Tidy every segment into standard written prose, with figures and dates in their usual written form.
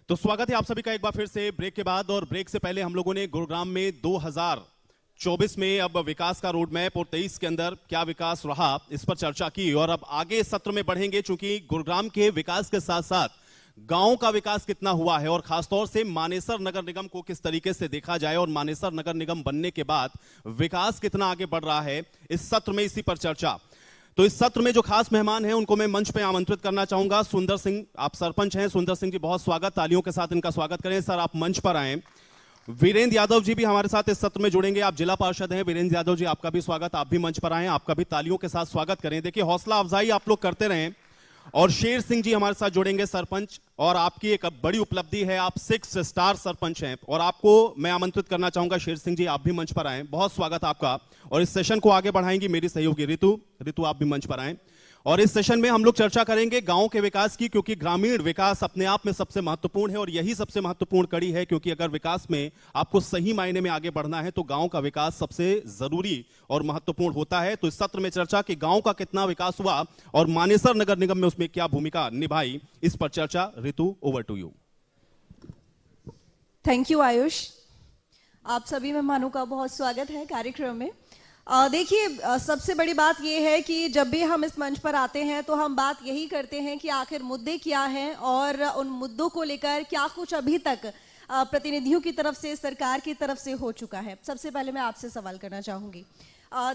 तो स्वागत है आप सभी का एक बार फिर से ब्रेक के बाद। और ब्रेक से पहले हम लोगों ने गुरुग्राम में 2024 में अब विकास का रोड मैप और 23 के अंदर क्या विकास रहा इस पर चर्चा की। और अब आगे सत्र में बढ़ेंगे, चूंकि गुरुग्राम के विकास के साथ साथ गांव का विकास कितना हुआ है और खासतौर से मानेसर नगर निगम को किस तरीके से देखा जाए और मानेसर नगर निगम बनने के बाद विकास कितना आगे बढ़ रहा है, इस सत्र में इसी पर चर्चा। तो इस सत्र में जो खास मेहमान हैं उनको मैं मंच पे आमंत्रित करना चाहूंगा। सुंदर सिंह, आप सरपंच हैं। सुंदर सिंह जी, बहुत स्वागत, तालियों के साथ इनका स्वागत करें। सर, आप मंच पर आए। वीरेंद्र यादव जी भी हमारे साथ इस सत्र में जुड़ेंगे। आप जिला पार्षद हैं। वीरेंद्र यादव जी, आपका भी स्वागत, आप भी मंच पर आए, आपका भी तालियों के साथ स्वागत करें। देखिए, हौसला अफजाई आप लोग करते रहें। और शेर सिंह जी हमारे साथ जुड़ेंगे, सरपंच, और आपकी एक बड़ी उपलब्धि है, आप 6 स्टार सरपंच हैं। और आपको मैं आमंत्रित करना चाहूंगा, शेर सिंह जी, आप भी मंच पर आए, बहुत स्वागत आपका। और इस सेशन को आगे बढ़ाएंगी मेरी सहयोगी ऋतु, आप भी मंच पर आए। और इस सेशन में हम लोग चर्चा करेंगे गांव के विकास की, क्योंकि ग्रामीण विकास अपने आप में सबसे महत्वपूर्ण है और यही सबसे महत्वपूर्ण कड़ी है। क्योंकि अगर विकास में आपको सही मायने में आगे बढ़ना है तो गांव का विकास सबसे जरूरी और महत्वपूर्ण होता है। तो इस सत्र में चर्चा कि गांव का कितना विकास हुआ और मानेसर नगर निगम में उसमें क्या भूमिका निभाई, इस पर चर्चा। Ritu, over to you. Thank you Ayush. आप सभी मेहमानों का बहुत स्वागत है कार्यक्रम में। देखिए, सबसे बड़ी बात यह है कि जब भी हम इस मंच पर आते हैं तो हम बात यही करते हैं कि आखिर मुद्दे क्या हैं और उन मुद्दों को लेकर क्या कुछ अभी तक प्रतिनिधियों की तरफ से, सरकार की तरफ से हो चुका है। सबसे पहले मैं आपसे सवाल करना चाहूँगी।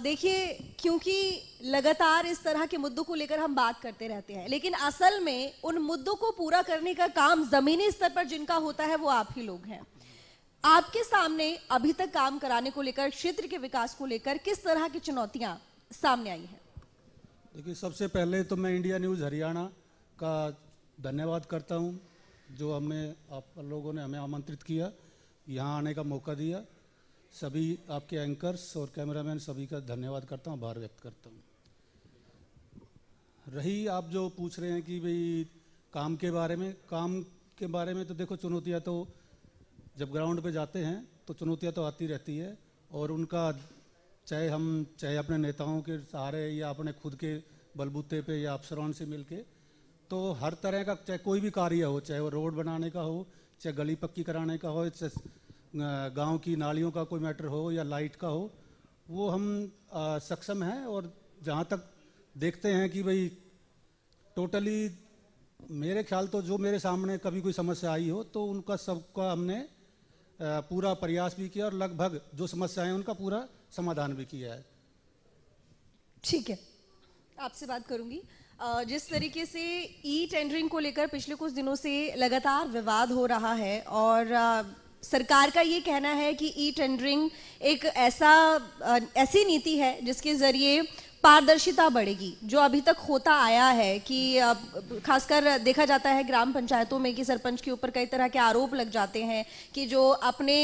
देखिए, क्योंकि लगातार इस तरह के मुद्दों को लेकर हम बात करते रहते हैं, लेकिन असल में उन मुद्दों को पूरा करने का काम जमीनी स्तर पर जिनका होता है वो आप ही लोग हैं। आपके सामने अभी तक काम कराने को लेकर, क्षेत्र के विकास को लेकर किस तरह की चुनौतियां सामने आई हैं? देखिए, सबसे पहले तो मैं इंडिया न्यूज़ हरियाणा का धन्यवाद करता हूं, जो आप लोगों ने हमें आमंत्रित किया, यहां आने का मौका दिया। सभी आपके एंकर्स और कैमरामैन सभी का धन्यवाद करता हूं, आभार व्यक्त करता हूं। रही आप जो पूछ रहे हैं कि भाई काम के बारे में तो देखो, चुनौतियाँ तो जब ग्राउंड पे जाते हैं तो चुनौतियाँ तो आती रहती है। और उनका चाहे अपने नेताओं के सहारे या अपने खुद के बलबूते पे या अफसरान से मिलके, तो हर तरह का चाहे कोई भी कार्य हो, चाहे वो रोड बनाने का हो, चाहे गली पक्की कराने का हो, चाहे गांव की नालियों का कोई मैटर हो या लाइट का हो, वो हम सक्षम हैं। और जहाँ तक देखते हैं कि भाई टोटली मेरे ख्याल तो जो मेरे सामने कभी कोई समस्या आई हो तो उनका सबका हमने पूरा प्रयास भी किया और लगभग जो समस्याएं हैं उनका पूरा समाधान भी किया है। ठीक है, आपसे बात करूंगी। जिस तरीके से ई टेंडरिंग को लेकर पिछले कुछ दिनों से लगातार विवाद हो रहा है और सरकार का ये कहना है कि ई टेंडरिंग एक ऐसी नीति है जिसके जरिए पारदर्शिता बढ़ेगी। जो अभी तक होता आया है कि खासकर देखा जाता है ग्राम पंचायतों में कि सरपंच के ऊपर कई तरह के आरोप लग जाते हैं कि जो अपने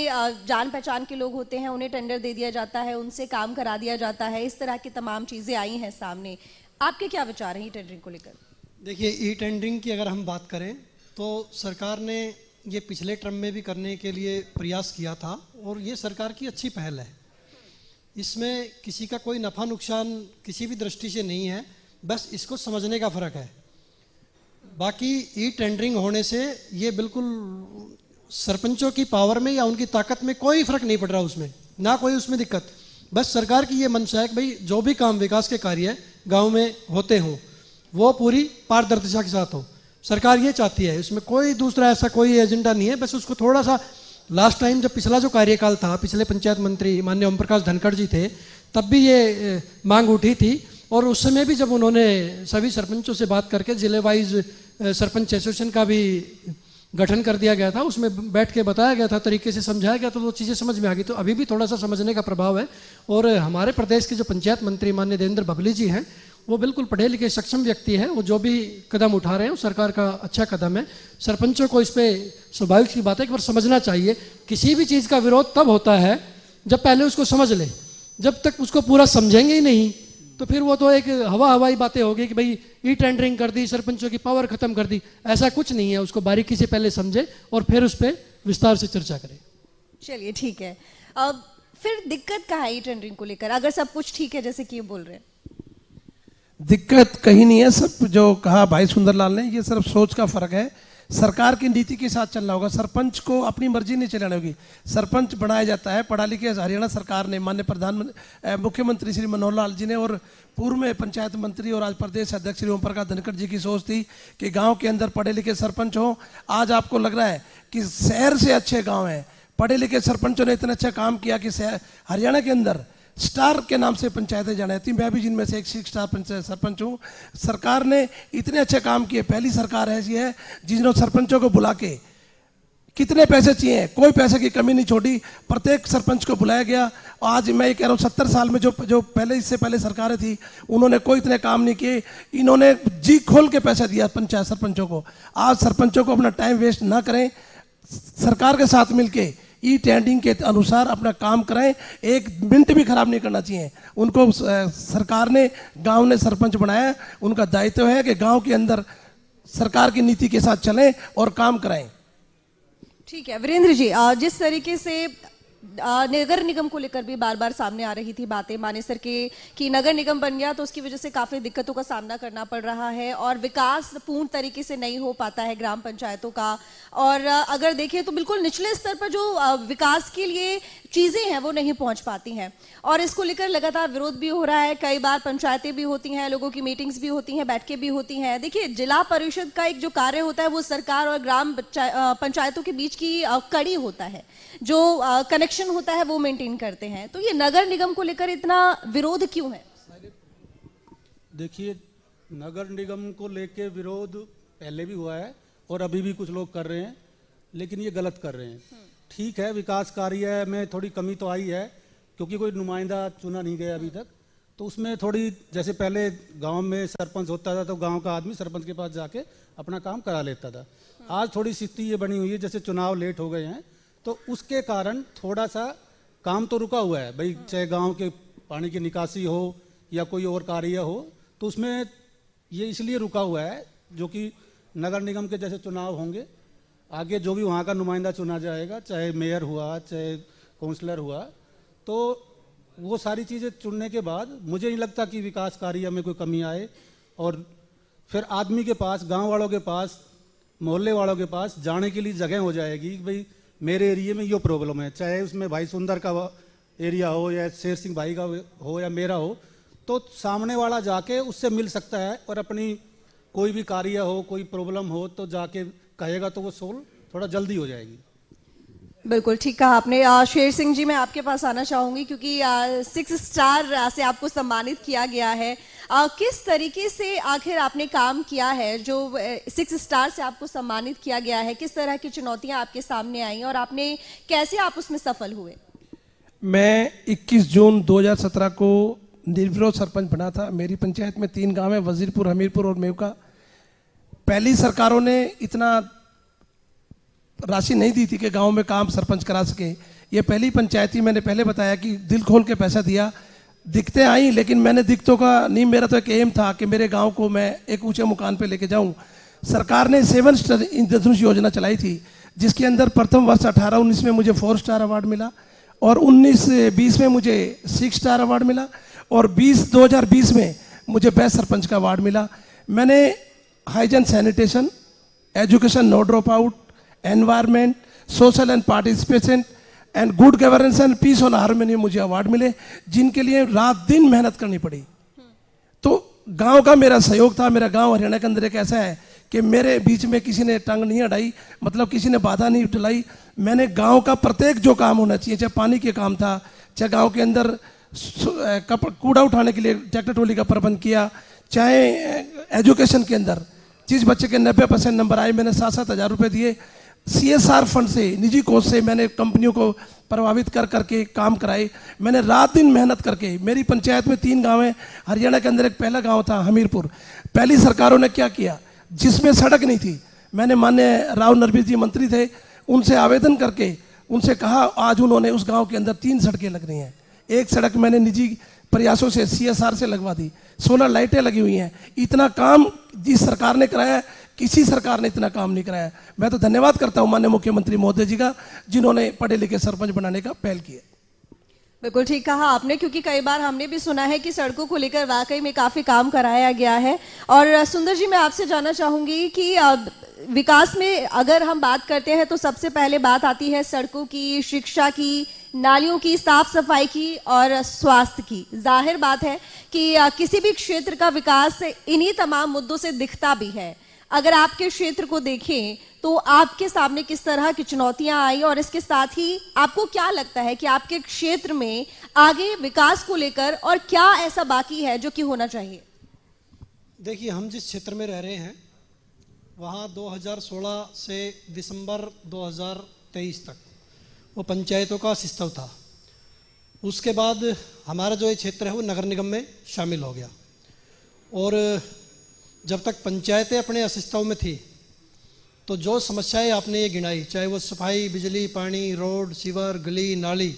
जान पहचान के लोग होते हैं उन्हें टेंडर दे दिया जाता है, उनसे काम करा दिया जाता है। इस तरह की तमाम चीज़ें आई हैं सामने। आपके क्या विचार हैं ई टेंडरिंग को लेकर? देखिए, ई टेंडरिंग की अगर हम बात करें तो सरकार ने ये पिछले टर्म में भी करने के लिए प्रयास किया था और ये सरकार की अच्छी पहल है। इसमें किसी का कोई नफ़ा नुकसान किसी भी दृष्टि से नहीं है, बस इसको समझने का फ़र्क है। बाकी ई टेंडरिंग होने से ये बिल्कुल सरपंचों की पावर में या उनकी ताकत में कोई फ़र्क नहीं पड़ रहा, उसमें ना कोई उसमें दिक्कत। बस सरकार की ये मंशा है कि भाई जो भी काम विकास के कार्य गांव में होते हों वो पूरी पारदर्शिता के साथ हो। सरकार ये चाहती है, इसमें कोई दूसरा ऐसा कोई एजेंडा नहीं है। बस उसको थोड़ा सा, लास्ट टाइम जब पिछला जो कार्यकाल था, पिछले पंचायत मंत्री माननीय ओम प्रकाश धनखड़ जी थे, तब भी ये मांग उठी थी। और उस समय भी जब उन्होंने सभी सरपंचों से बात करके जिले वाइज सरपंच एसोसिएशन का भी गठन कर दिया गया था, उसमें बैठ के बताया गया था, तरीके से समझाया गया, तो वो चीज़ें समझ में आ गई। तो अभी भी थोड़ा सा समझने का प्रभाव है। और हमारे प्रदेश के जो पंचायत मंत्री माननीय देवेंद्र बबली जी हैं, वो बिल्कुल पढ़े लिखे सक्षम व्यक्ति हैं। वो जो भी कदम उठा रहे हैं वो सरकार का अच्छा कदम है। सरपंचों को इस पर स्वाभाविक सी बात है कि समझना चाहिए। किसी भी चीज़ का विरोध तब होता है जब पहले उसको समझ ले। जब तक उसको पूरा समझेंगे ही नहीं तो फिर वो तो एक हवाई बातें होगी कि भाई ई टेंडरिंग कर दी, सरपंचों की पावर खत्म कर दी। ऐसा कुछ नहीं है, उसको बारीकी से पहले समझे और फिर उस पर विस्तार से चर्चा करें। चलिए, ठीक है। अब फिर दिक्कत कहाँ है ई टेंडरिंग को लेकर, अगर सब कुछ ठीक है जैसे कि बोल रहे हैं? दिक्कत कहीं नहीं है। सब जो कहा भाई सुंदरलाल ने, ये सिर्फ सोच का फर्क है। सरकार की नीति के साथ चलना होगा। सरपंच को अपनी मर्जी नहीं चलानी होगी। सरपंच बनाया जाता है पढ़ा लिखे, हरियाणा सरकार ने, माननीय मुख्यमंत्री श्री मनोहर लाल जी ने और पूर्व में पंचायत मंत्री और आज प्रदेश अध्यक्ष श्री ओम प्रकाश धनखड़ जी की सोच थी कि गांव के अंदर पढ़े लिखे सरपंच हो। आज आपको लग रहा है कि शहर से अच्छे गांव हैं, पढ़े लिखे सरपंचों ने इतना अच्छा काम किया कि हरियाणा के अंदर स्टार के नाम से पंचायतें जानी जाती। मैं भी जिनमें से एक 6 स्टार सरपंच हूँ। सरकार ने इतने अच्छे काम किए, पहली सरकार ऐसी है जिन्होंने सरपंचों को बुला के कितने पैसे चाहिए कोई पैसे की कमी नहीं छोड़ी, प्रत्येक सरपंच को बुलाया गया। आज मैं ये कह रहा हूँ 70 साल में जो पहले इससे पहले सरकारें थी उन्होंने कोई इतने काम नहीं किए, इन्होंने जी खोल के पैसा दिया पंचायत सरपंचों को। आज सरपंचों को अपना टाइम वेस्ट ना करें, सरकार के साथ मिलके ई टेंडिंग के अनुसार अपना काम कराएं, एक मिनट भी खराब नहीं करना चाहिए। उनको सरकार ने, गांव ने सरपंच बनाया, उनका दायित्व है कि गांव के अंदर सरकार की नीति के साथ चलें और काम कराएं। ठीक है वीरेंद्र जी, जिस तरीके से नगर निगम को लेकर भी बार बार सामने आ रही थी बातें मानेसर के कि नगर निगम बन गया तो उसकी वजह से काफी दिक्कतों का सामना करना पड़ रहा है और विकास पूर्ण तरीके से नहीं हो पाता है ग्राम पंचायतों का। और अगर देखिए तो बिल्कुल निचले स्तर पर जो विकास के लिए चीजें हैं वो नहीं पहुंच पाती हैं और इसको लेकर लगातार विरोध भी हो रहा है। कई बार पंचायतें भी होती हैं, लोगों की मीटिंग्स भी होती हैं, बैठकें भी होती हैं। देखिए जिला परिषद का एक जो कार्य होता है वो सरकार और ग्राम पंचायतों के बीच की कड़ी होता है, जो कनेक्शन होता है वो मेंटेन करते हैं। तो ये नगर निगम को लेकर इतना विरोध क्यों है? देखिए नगर निगम को लेके विरोध पहले भी हुआ है और अभी भी कुछ लोग कर रहे हैं, लेकिन ये गलत कर रहे हैं। ठीक है, विकास कार्य में थोड़ी कमी तो आई है क्योंकि कोई नुमाइंदा चुना नहीं गया अभी तक, तो उसमें थोड़ी, जैसे पहले गांव में सरपंच होता था तो गांव का आदमी सरपंच के पास जाके अपना काम करा लेता था। आज थोड़ी स्थिति ये बनी हुई है, जैसे चुनाव लेट हो गए हैं तो उसके कारण थोड़ा सा काम तो रुका हुआ है भाई, चाहे गांव के पानी की निकासी हो या कोई और कार्य हो, तो उसमें ये इसलिए रुका हुआ है जो कि नगर निगम के जैसे चुनाव होंगे, आगे जो भी वहाँ का नुमाइंदा चुना जाएगा, चाहे मेयर हुआ चाहे काउंसलर हुआ, तो वो सारी चीज़ें चुनने के बाद मुझे नहीं लगता कि विकास कार्य में कोई कमी आए और फिर आदमी के पास, गांव वालों के पास, मोहल्ले वालों के पास जाने के लिए जगह हो जाएगी। भाई मेरे एरिया में ये प्रॉब्लम है, चाहे उसमें भाई सुंदर का एरिया हो या शेर सिंह भाई का हो या मेरा हो, तो सामने वाला जाके उससे मिल सकता है और अपनी कोई भी कार्य हो, कोई प्रॉब्लम हो तो जाके कहेगा तो वो सोल्व थोड़ा जल्दी हो जाएगी। बिल्कुल ठीक कहा आपने। शेर सिंह जी, मैं आपके पास आना चाहूंगी क्योंकि 6 स्टार से आपको सम्मानित किया गया है। किस तरीके से आखिर आपने काम किया है जो 6 स्टार से आपको सम्मानित किया गया है? किस तरह की चुनौतियां आपके सामने आई और आपने कैसे आप उसमें सफल हुए? मैं 21 जून 2017 को निर्विरोध सरपंच बना था। मेरी पंचायत में 3 गांव है, वजीरपुर, हमीरपुर और मेवका। पहली सरकारों ने इतना राशि नहीं दी थी कि गांव में काम सरपंच करा सके। ये पहली पंचायत थी, मैंने पहले बताया कि दिल खोल के पैसा दिया। दिक्कतें आई लेकिन मैंने दिक्कतों का नहीं, मेरा तो एक एम था कि मेरे गांव को मैं एक ऊंचे मुकाम पे लेके जाऊं। सरकार ने 7 स्टार इंद्रधनुष योजना चलाई थी जिसके अंदर प्रथम वर्ष 18-19 में मुझे 4 स्टार अवार्ड मिला और 19-20 में मुझे 6 स्टार अवार्ड मिला और 2020 में मुझे बेस्ट सरपंच का अवार्ड मिला। मैंने hygiene sanitation, education no drop out, environment, social and participation and good governance and peace on harmony मुझे अवार्ड मिले, जिनके लिए रात दिन मेहनत करनी पड़ी। तो गांव का मेरा सहयोग था। मेरा गांव हरियाणा के अंदर एक ऐसा है कि मेरे बीच में किसी ने टंग नहीं अड़ाई, मतलब किसी ने बाधा नहीं उठलाई। मैंने गांव का प्रत्येक जो काम होना चाहिए, चाहे पानी के काम था, चाहे गांव के अंदर कूड़ा उठाने के लिए ट्रैक्टर ट्रॉली का प्रबंध किया, चाहे एजुकेशन के अंदर जिस बच्चे के 90% नंबर आए मैंने 7-7 हज़ार रुपये दिए। CSR फंड से, निजी कोष से मैंने कंपनियों को प्रभावित कर करके काम कराए। मैंने रात दिन मेहनत करके, मेरी पंचायत में 3 गांव हैं, हरियाणा के अंदर एक पहला गांव था हमीरपुर। पहली सरकारों ने क्या किया, जिसमें सड़क नहीं थी, मैंने माननीय राव नरवीर जी मंत्री थे, उनसे आवेदन करके उनसे कहा, आज उन्होंने उस गाँव के अंदर 3 सड़कें लग रही हैं। एक सड़क मैंने निजी प्रयासों से CSR से लगवा दी, सोलर लाइटें लगी हुई हैं। इतना काम जिस सरकार ने कराया, किसी सरकार ने इतना काम नहीं कराया। मैं तो धन्यवाद करता हूं माननीय मुख्यमंत्री महोदय जी का, जिन्होंने पढ़े लिखे सरपंच बनाने का पहल किया। बिल्कुल ठीक कहा आपने, क्योंकि कई बार हमने भी सुना है कि सड़कों को लेकर वाकई में काफी काम कराया गया है। और सुंदर जी, मैं आपसे जानना चाहूंगी कि विकास में अगर हम बात करते हैं तो सबसे पहले बात आती है सड़कों की, शिक्षा की, नालियों की, साफ सफाई की और स्वास्थ्य की। जाहिर बात है कि किसी भी क्षेत्र का विकास इन्हीं तमाम मुद्दों से दिखता भी है। अगर आपके क्षेत्र को देखें तो आपके सामने किस तरह की चुनौतियां आई और इसके साथ ही आपको क्या लगता है कि आपके क्षेत्र में आगे विकास को लेकर और क्या ऐसा बाकी है जो कि होना चाहिए? देखिए, हम जिस क्षेत्र में रह रहे हैं वहाँ 2016 से दिसंबर 2023 तक वो पंचायतों का सिस्टम था। उसके बाद हमारा जो ये क्षेत्र है वो नगर निगम में शामिल हो गया और जब तक पंचायतें अपने अस्तित्व में थी तो जो समस्याएं आपने ये गिनाई, चाहे वो सफाई, बिजली, पानी, रोड, सीवर, गली, नाली,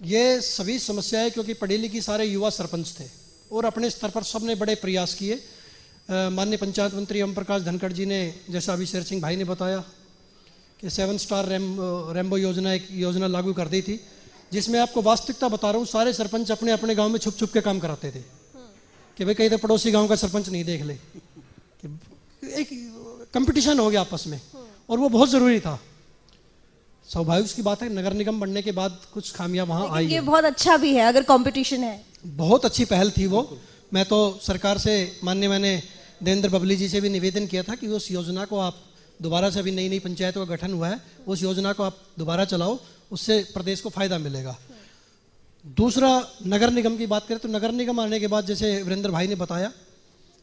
ये सभी समस्याएं क्योंकि पढ़ी लिखी सारे युवा सरपंच थे और अपने स्तर पर सबने बड़े प्रयास किए। माननीय पंचायत मंत्री ओम प्रकाश धनखड़ जी ने, जैसा अभी शेर सिंह भाई ने बताया कि 7 स्टार रेम्बो योजना एक योजना लागू कर दी थी, जिसमें आपको वास्तविकता बता रहा हूँ, सारे सरपंच अपने अपने गांव में छुप छुप के काम कराते थे कि भाई कहीं तो पड़ोसी गांव का सरपंच नहीं देख ले। एक कंपटीशन हो गया आपस में और वो बहुत ज़रूरी था। स्वाभाविक की बात है, नगर निगम बनने के बाद कुछ खामियां वहाँ आई। ये बहुत अच्छा भी है अगर कंपटीशन है। बहुत अच्छी पहल थी वो। मैं तो सरकार से मैंने देवेंद्र बबली जी से भी निवेदन किया था कि उस योजना को आप दोबारा से, अभी नई नई पंचायतों का गठन हुआ है, उस योजना को आप दोबारा चलाओ, उससे प्रदेश को फायदा मिलेगा। दूसरा, नगर निगम की बात करें तो नगर निगम आने के बाद जैसे वीरेंद्र भाई ने बताया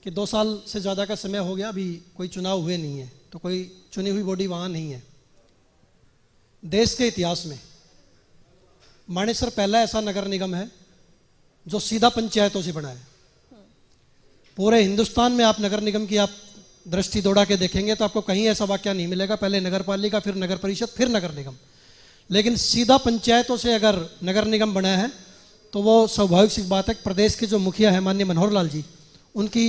कि 2 साल से ज़्यादा का समय हो गया, अभी कोई चुनाव हुए नहीं है, तो कोई चुनी हुई बॉडी वहाँ नहीं है। देश के इतिहास में मानेसर पहला ऐसा नगर निगम है जो सीधा पंचायतों से बना है। पूरे हिंदुस्तान में आप नगर निगम की आप दृष्टि दौड़ा के देखेंगे तो आपको कहीं ऐसा वाक्य नहीं मिलेगा, पहले नगर पालिका, फिर नगर परिषद, फिर नगर निगम। लेकिन सीधा पंचायतों से अगर नगर निगम बना है तो वो स्वाभाविक सी बात है। प्रदेश के जो मुखिया है माननीय मनोहर लाल जी, उनकी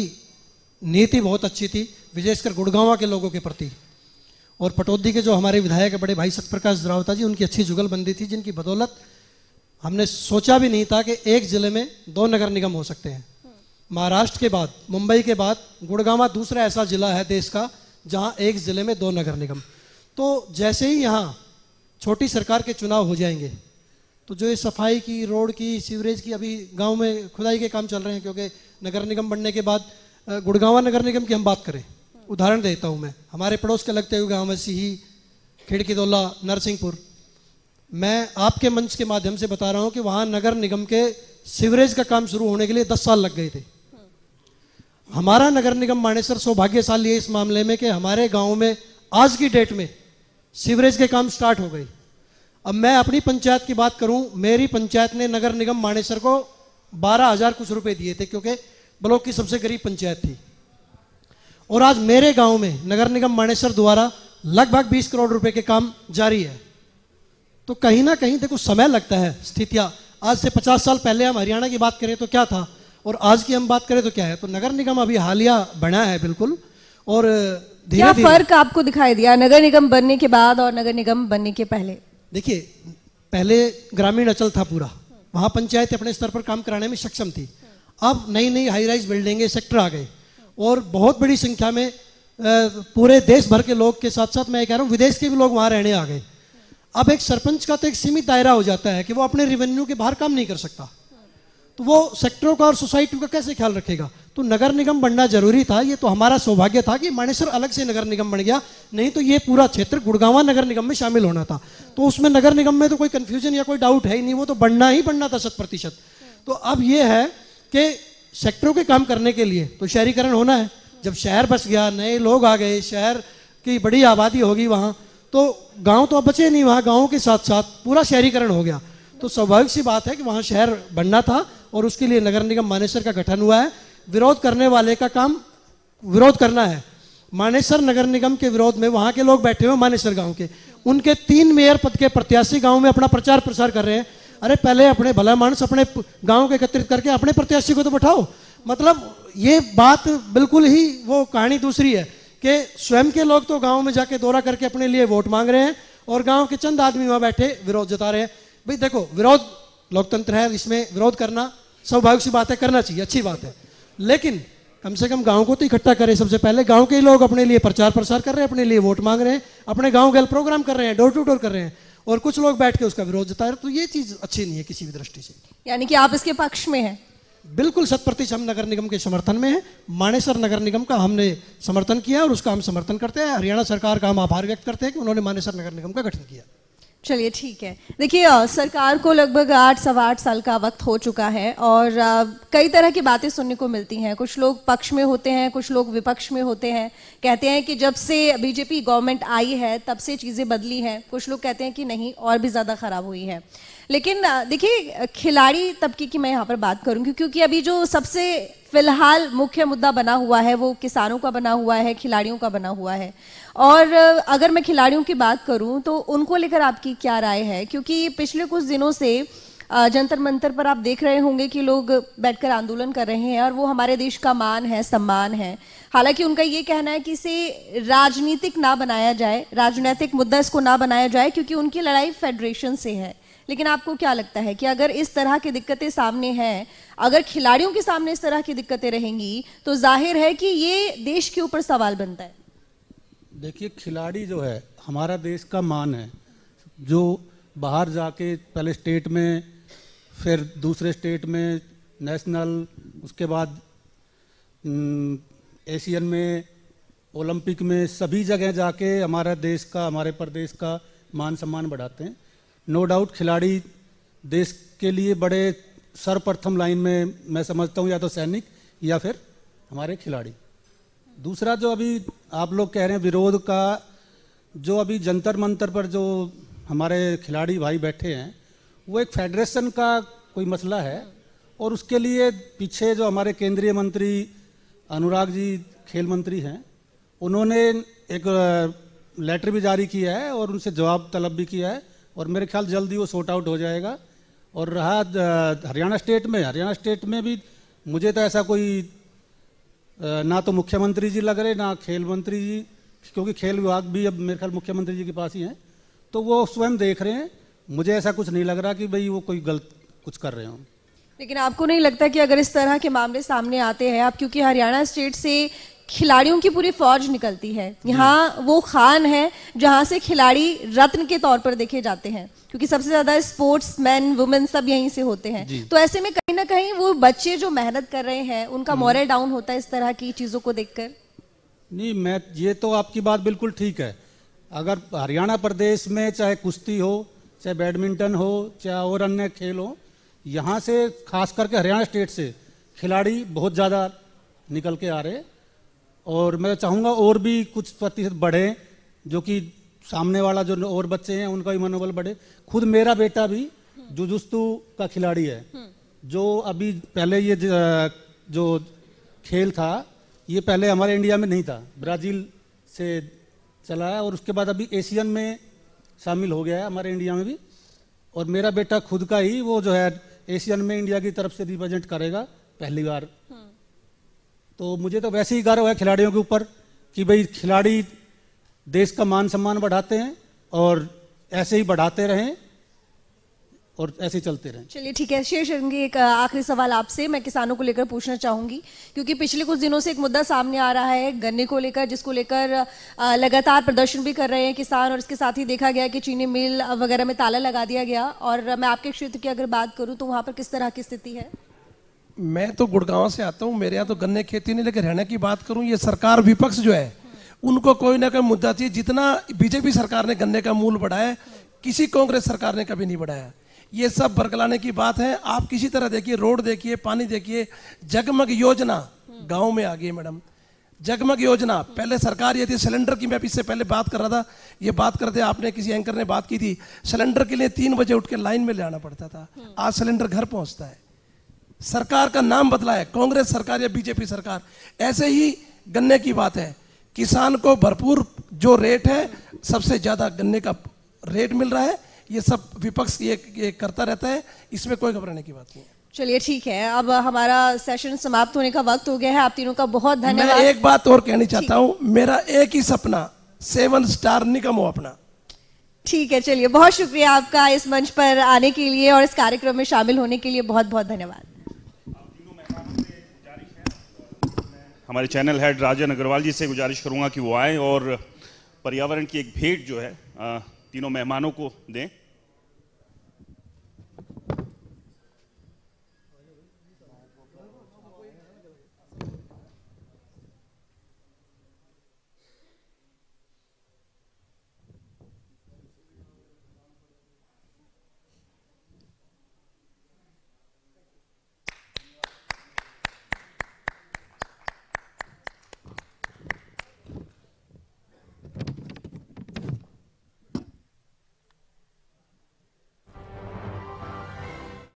नीति बहुत अच्छी थी, विशेषकर गुड़गांव के लोगों के प्रति। और पटौदी के जो हमारे विधायक बड़े भाई सत्यप्रकाश रावता जी, उनकी अच्छी जुगलबंदी थी, जिनकी बदौलत हमने सोचा भी नहीं था कि एक जिले में 2 नगर निगम हो सकते हैं। महाराष्ट्र के बाद, मुंबई के बाद गुड़गांव दूसरा ऐसा जिला है देश का जहां एक जिले में 2 नगर निगम। तो जैसे ही यहाँ छोटी सरकार के चुनाव हो जाएंगे तो जो ये सफाई की, रोड की, सीवरेज की, अभी गांव में खुदाई के काम चल रहे हैं, क्योंकि नगर निगम बनने के बाद गुड़गांव नगर निगम की हम बात करें, उदाहरण देता हूं मैं, हमारे पड़ोस के लगते हुए गांव में सिही, खिड़कीदौला, नरसिंहपुर, मैं आपके मंच के माध्यम से बता रहा हूं कि वहां नगर निगम के सीवरेज का काम शुरू होने के लिए 10 साल लग गए थे। हमारा नगर निगम मानेसर सौभाग्यशाली है इस मामले में कि हमारे गांव में आज की डेट में सीवरेज के काम स्टार्ट हो गए। अब मैं अपनी पंचायत की बात करूं, मेरी पंचायत ने नगर निगम मानेसर को 12,000 कुछ रुपए दिए थे, क्योंकि ब्लॉक की सबसे गरीब पंचायत थी। और आज मेरे गांव में नगर निगम मानेसर द्वारा लगभग 20 करोड़ रुपए के काम जारी है। तो कहीं ना कहीं देखो, समय लगता है। स्थितियां आज से 50 साल पहले हम हरियाणा की बात करें तो क्या था, और आज की हम बात करें तो क्या है। तो नगर निगम अभी हालिया बना है बिल्कुल। और क्या फर्क आपको दिखाई दिया नगर निगम बनने के बाद और नगर निगम बनने के पहले? देखिए, पहले ग्रामीण अंचल था पूरा, वहां पंचायत अपने स्तर पर काम कराने में सक्षम थी। अब नई नई हाई राइज बिल्डिंगें, सेक्टर आ गए और बहुत बड़ी संख्या में पूरे देश भर के लोग के साथ साथ मैं कह रहा हूँ विदेश के भी लोग वहां रहने आ गए। अब एक सरपंच का तो एक सीमित दायरा हो जाता है कि वो अपने रेवेन्यू के बाहर काम नहीं कर सकता, तो वो सेक्टरों का और सोसाइटी का कैसे ख्याल रखेगा। तो नगर निगम बनना जरूरी था। ये तो हमारा सौभाग्य था कि मानेसर अलग से नगर निगम बन गया, नहीं तो ये पूरा क्षेत्र गुड़गांव नगर निगम में शामिल होना था। तो उसमें नगर निगम में तो कोई कंफ्यूजन या कोई डाउट है ही नहीं, वो तो बनना ही बनना था 100%। तो अब ये है कि सेक्टरों के काम करने के लिए तो शहरीकरण होना है। जब शहर बस गया, नए लोग आ गए, शहर की बड़ी आबादी होगी वहाँ, तो गाँव तो अब बचे नहीं, वहाँ गाँव के साथ साथ पूरा शहरीकरण हो गया। तो स्वाभाविक सी बात है कि वहाँ शहर बनना था और उसके लिए नगर निगम मानेसर का गठन हुआ है। विरोध करने वाले का काम विरोध करना है। मानेसर नगर निगम के विरोध में वहाँ के लोग बैठे हुए मानेसर गाँव के, उनके 3 मेयर पद के प्रत्याशी गाँव में अपना प्रचार प्रसार कर रहे हैं। अरे पहले अपने भला मानस अपने गाँव को एकत्रित करके अपने प्रत्याशी को तो बैठाओ। मतलब ये बात बिल्कुल ही वो कहानी दूसरी है कि स्वयं के लोग तो गाँव में जाके दौरा करके अपने लिए वोट मांग रहे हैं और गाँव के चंद आदमी वहाँ बैठे विरोध जता रहे हैं। भाई देखो, विरोध लोकतंत्र है, इसमें विरोध करना स्वाभाविक सी बात है, करना चाहिए, अच्छी बात है। लेकिन कम से कम गांव को तो इकट्ठा करें। सबसे पहले गांव के लोग अपने लिए प्रचार प्रसार कर रहे हैं, अपने लिए वोट मांग रहे हैं, अपने गांव के प्रोग्राम कर रहे हैं, डोर टू डोर कर रहे हैं, और कुछ लोग बैठ के उसका विरोध जता रहे हैं। तो ये चीज अच्छी नहीं है किसी भी दृष्टि से। यानी कि आप इसके पक्ष में हैं? बिल्कुल 100% हम नगर निगम के समर्थन में हैं। मानेसर नगर निगम का हमने समर्थन किया और उसका हम समर्थन करते हैं। हरियाणा सरकार का हम आभार व्यक्त करते हैं कि उन्होंने मानेसर नगर निगम का गठन किया। चलिए ठीक है। देखिए सरकार को लगभग 8-8 साल का वक्त हो चुका है और कई तरह की बातें सुनने को मिलती हैं। कुछ लोग पक्ष में होते हैं, कुछ लोग विपक्ष में होते हैं, कहते हैं कि जब से बीजेपी गवर्नमेंट आई है तब से चीज़ें बदली हैं। कुछ लोग कहते हैं कि नहीं, और भी ज़्यादा ख़राब हुई है। लेकिन देखिए, खिलाड़ी तबके की मैं यहाँ पर बात करूँगी क्योंकि अभी जो सबसे फिलहाल मुख्य मुद्दा बना हुआ है वो किसानों का बना हुआ है, खिलाड़ियों का बना हुआ है। और अगर मैं खिलाड़ियों की बात करूं तो उनको लेकर आपकी क्या राय है? क्योंकि पिछले कुछ दिनों से जंतर मंतर पर आप देख रहे होंगे कि लोग बैठकर आंदोलन कर रहे हैं और वो हमारे देश का मान है, सम्मान है। हालांकि उनका ये कहना है कि इसे राजनीतिक ना बनाया जाए, राजनीतिक मुद्दा इसको ना बनाया जाए, क्योंकि उनकी लड़ाई फेडरेशन से है। लेकिन आपको क्या लगता है कि अगर इस तरह की दिक्कतें सामने हैं, अगर खिलाड़ियों के सामने इस तरह की दिक्कतें रहेंगी तो जाहिर है कि ये देश के ऊपर सवाल बनता है। देखिए, खिलाड़ी जो है हमारा देश का मान है, जो बाहर जाके पहले स्टेट में, फिर दूसरे स्टेट में, नेशनल, उसके बाद एशियन में, ओलंपिक में, सभी जगह जाके हमारा देश का, हमारे प्रदेश का मान सम्मान बढ़ाते हैं। नो डाउट खिलाड़ी देश के लिए बड़े सर्वप्रथम लाइन में मैं समझता हूँ, या तो सैनिक या फिर हमारे खिलाड़ी। दूसरा जो अभी आप लोग कह रहे हैं विरोध का, जो अभी जंतर मंतर पर जो हमारे खिलाड़ी भाई बैठे हैं, वो एक फेडरेशन का कोई मसला है। और उसके लिए पीछे जो हमारे केंद्रीय मंत्री अनुराग जी खेल मंत्री हैं, उन्होंने एक लेटर भी जारी किया है और उनसे जवाब तलब भी किया है, और मेरे ख्याल जल्दी वो सॉर्ट आउट हो जाएगा। और रहा हरियाणा स्टेट में भी मुझे तो ऐसा कोई ना तो मुख्यमंत्री जी लग रहे, ना खेल मंत्री जी, क्योंकि खेल विभाग भी अब मेरे ख्याल मुख्यमंत्री जी के पास ही है, तो वो स्वयं देख रहे हैं। मुझे ऐसा कुछ नहीं लग रहा कि भाई वो कोई गलत कुछ कर रहे हो। लेकिन आपको नहीं लगता कि अगर इस तरह के मामले सामने आते हैं, आप क्योंकि हरियाणा स्टेट से खिलाड़ियों की पूरी फौज निकलती है, यहाँ वो खान है जहाँ से खिलाड़ी रत्न के तौर पर देखे जाते हैं, क्योंकि सबसे ज्यादा स्पोर्ट्समैन वुमेन सब यहीं से होते हैं। तो ऐसे में कहीं ना कहीं वो बच्चे जो मेहनत कर रहे हैं उनका मोरल डाउन होता है इस तरह की चीजों को देखकर। नहीं, मैं ये तो आपकी बात बिल्कुल ठीक है। अगर हरियाणा प्रदेश में चाहे कुश्ती हो, चाहे बैडमिंटन हो, चाहे और अन्य खेल हो, यहाँ से खास करके हरियाणा स्टेट से खिलाड़ी बहुत ज़्यादा निकल के आ रहे, और मैं चाहूँगा और भी कुछ प्रतिशत बढ़े, जो कि सामने वाला जो और बच्चे हैं उनका भी मनोबल बढ़े। खुद मेरा बेटा भी जुजुत्सु का खिलाड़ी है, जो अभी पहले ये जो खेल था ये पहले हमारे इंडिया में नहीं था, ब्राज़ील से चला है, और उसके बाद अभी एशियन में शामिल हो गया है हमारे इंडिया में भी। और मेरा बेटा खुद का ही वो जो है एशियन में इंडिया की तरफ से रिप्रेजेंट करेगा पहली बार। तो मुझे तो वैसे ही गर्व है खिलाड़ियों के ऊपर कि भाई खिलाड़ी देश का मान सम्मान बढ़ाते हैं और ऐसे ही बढ़ाते रहें और ऐसे ही चलते रहें। चलिए ठीक है, शेष रहेंगे। एक आखिरी सवाल आपसे मैं किसानों को लेकर पूछना चाहूंगी, क्योंकि पिछले कुछ दिनों से एक मुद्दा सामने आ रहा है गन्ने को लेकर, जिसको लेकर लगातार प्रदर्शन भी कर रहे हैं किसान, और इसके साथ ही देखा गया कि चीनी मिल वगैरह में ताला लगा दिया गया। और मैं आपके क्षेत्र की अगर बात करूं तो वहां पर किस तरह की स्थिति है? मैं तो गुड़गांव से आता हूँ, मेरे यहाँ तो गन्ने खेती नहीं, लेकिन हरियाणा की बात करूँ, ये सरकार विपक्ष जो है उनको कोई ना कोई मुद्दा चाहिए। जितना बीजेपी सरकार ने गन्ने का मूल्य बढ़ाया, किसी कांग्रेस सरकार ने कभी नहीं बढ़ाया। ये सब बरगलाने की बात है। आप किसी तरह देखिए, रोड देखिए, पानी देखिए, जगमग योजना गांव में आ गई मैडम। जगमग योजना पहले सरकार ये थी, सिलेंडर की मैं इससे पहले बात कर रहा था, ये बात करते आपने किसी एंकर ने बात की थी, सिलेंडर के लिए 3 बजे उठ के लाइन में ले आना पड़ता था, आज सिलेंडर घर पहुंचता है। सरकार का नाम बदला है, कांग्रेस सरकार या बीजेपी सरकार। ऐसे ही गन्ने की बात है, किसान को भरपूर जो रेट है, सबसे ज्यादा गन्ने का रेट मिल रहा है। ये सब विपक्ष ये करता रहता है, इसमें कोई घबराने की बात नहीं है। चलिए ठीक है, अब हमारा सेशन समाप्त होने का वक्त हो गया है। आप तीनों का बहुत धन्यवाद। मैं एक बात और कहनी चाहता हूं, मेरा एक ही सपना 7 स्टार निगम हो अपना। ठीक है, चलिए बहुत शुक्रिया आपका इस मंच पर आने के लिए और इस कार्यक्रम में शामिल होने के लिए। बहुत बहुत धन्यवाद। हमारे चैनल हेड राजन अग्रवाल जी से गुजारिश करूंगा कि वो आए और पर्यावरण की एक भेंट जो है तीनों मेहमानों को दें।